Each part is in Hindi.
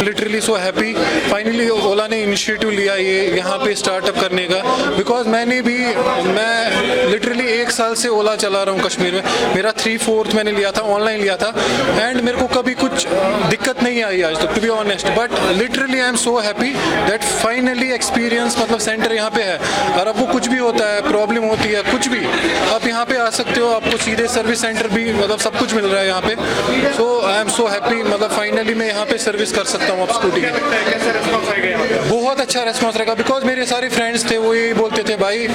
लिटरली सो हैप्पी फाइनली ओला ने इनिशिएटिव लिया ये यहाँ पे स्टार्टअप करने का, बिकॉज मैं लिटरली 1 साल से ओला चला रहा हूँ कश्मीर में। मेरा 3/4 मैंने लिया था, ऑनलाइन लिया था, एंड मेरे को कभी कुछ दिक्कत नहीं आई आज तक, to be honest. But literally I am so happy that finally experience मतलब सेंटर यहाँ पे है। और आपको कुछ भी होता है, प्रॉब्लम होती है, कुछ भी आप यहाँ पे आ सकते हो, आपको सीधे सर्विस सेंटर भी मतलब सब कुछ मिल रहा है यहाँ पे। सो आई एम सो हैप्पी, मतलब फाइनली मैं यहाँ पे सर्विस कर सकता हूँ आप स्कूटी की। बहुत अच्छा रेस्पॉन्स रहेगा, बिकॉज मेरे सारे फ्रेंड्स थे वो यही बोलते थे भाई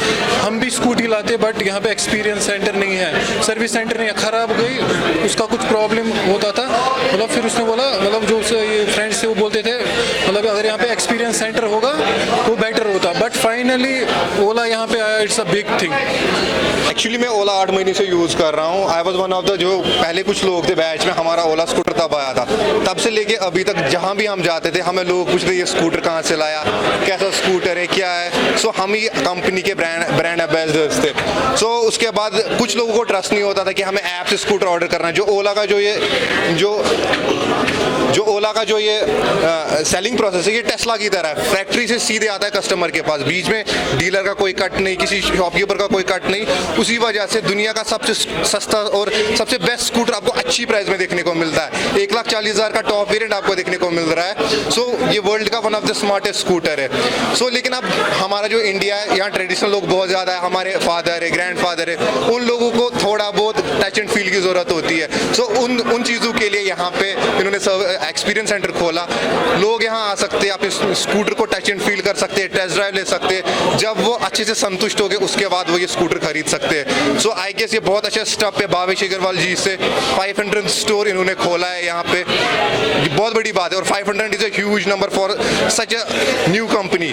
हम भी स्कूटी लाते बट यहाँ पे एक्सपीरियंस सेंटर नहीं है, सर्विस सेंटर नहीं है, ख़राब हो गई उसका कुछ प्रॉब्लम होता था। मतलब फिर उसने बोला, मतलब जो ये फ्रेंड्स थे वो बोलते थे मतलब अगर यहाँ पे एक्सपीरियंस सेंटर होगा तो बेटर होता। बट फाइनली ओला यहाँ पे आया, it's a big thing. Actually मैं ओला 8 महीने से यूज़ कर रहा हूँ। I was one of the जो पहले कुछ लोग थे बैच में, हमारा ओला स्कूटर तब आया था। तब से लेके अभी तक जहाँ भी हम जाते थे हमें लोग पूछते ये स्कूटर कहाँ से लाया, कैसा स्कूटर है, क्या है। सो हम ही कंपनी के ब्रांड एम्बेसडर्स थे। सो उसके बाद कुछ लोगों को ट्रस्ट नहीं होता था कि हमें ऐप से स्कूटर ऑर्डर करना है। जो ओला का जो ये सेलिंग प्रोसेस है ये टेस्ला की तरह है, फैक्ट्री से सीधे आता है कस्टमर के पास, बीच में डीलर का कोई कट नहीं, किसी शॉपकीपर का कोई कट नहीं। उसी वजह से दुनिया का सबसे सस्ता और सबसे बेस्ट स्कूटर आपको अच्छी प्राइस में देखने को मिलता है। 1,40,000 का टॉप वेरिएंट आपको देखने को मिल रहा है। सो ये वर्ल्ड का one of the smartest scooter है। सो लेकिन अब हमारा जो इंडिया है यहाँ ट्रेडिशनल लोग बहुत ज़्यादा है, हमारे फादर है, ग्रैंड फादर है, उन लोगों को थोड़ा बहुत टच एंड फील की ज़रूरत होती है। सो उन चीज़ों के लिए यहाँ पे इन्होंने एक्सपीरियंस सेंटर खोला। लोग यहाँ आ सकते हैं, अपने स्कूटर को टच एंड फील कर सकते हैं, टेस्ट ड्राइव ले सकते हैं। जब वो अच्छे से संतुष्ट हो गए उसके बाद वो ये स्कूटर खरीद सकते हैं। सो आई गेस ये बहुत अच्छा स्टेप है भावेश अग्रवाल जी से। 500 स्टोर इन्होंने खोला है यहाँ पे, बहुत बड़ी बात है। और 500 is a huge number for such a new company.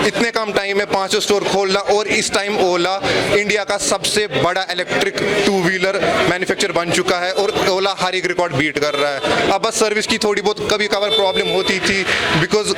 इतने कम टाइम में 500 स्टोर खोलना, और इस टाइम ओला इंडिया का सबसे बड़ा इलेक्ट्रिक 2 व्हीलर मैन्युफैक्चर बन चुका है और ओला हर एक रिकॉर्ड बीट कर रहा है। अब बस सर्विस की थोड़ी बहुत कभी कभार प्रॉब्लम होती थी बिकॉज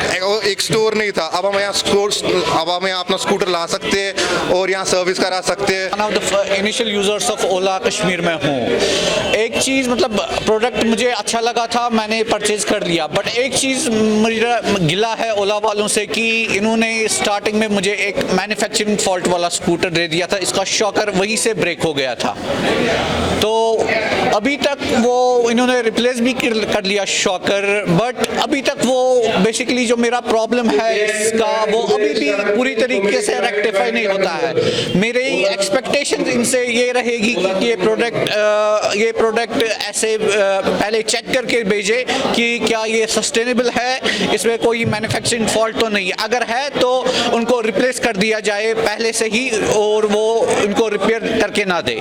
एक स्टोर नहीं था। अब हम यहाँ अपना स्कूटर ला सकते हैं और यहाँ सर्विस करा सकते हैं। One of the initial users of Ola Kashmir में हूँ। एक चीज़ मतलब प्रोडक्ट मुझे अच्छा लगा था, मैंने परचेज कर लिया। बट एक चीज़ मेरा गिला है ओला वालों से कि इन्होंने स्टार्टिंग में मुझे एक मैन्युफैक्चरिंग फॉल्ट वाला स्कूटर दे दिया था, इसका शॉकर वहीं से ब्रेक हो गया था। तो अभी तक वो इन्होंने रिप्लेस भी कर लिया शॉकर, बट अभी तक वो बेसिकली जो मेरा प्रॉब्लम है इसका वो अभी भी पूरी तरीके से रेक्टिफाई नहीं होता है। मेरी एक्सपेक्टेशन इनसे ये रहेगी कि ये प्रोडक्ट ऐसे पहले चेक करके भेजे कि क्या ये सस्टेनेबल है, इसमें कोई मैन्युफैक्चरिंग फॉल्ट तो नहीं है। अगर है तो उनको रिप्लेस कर दिया जाए पहले से ही और वो उनको रिपेयर करके ना दे।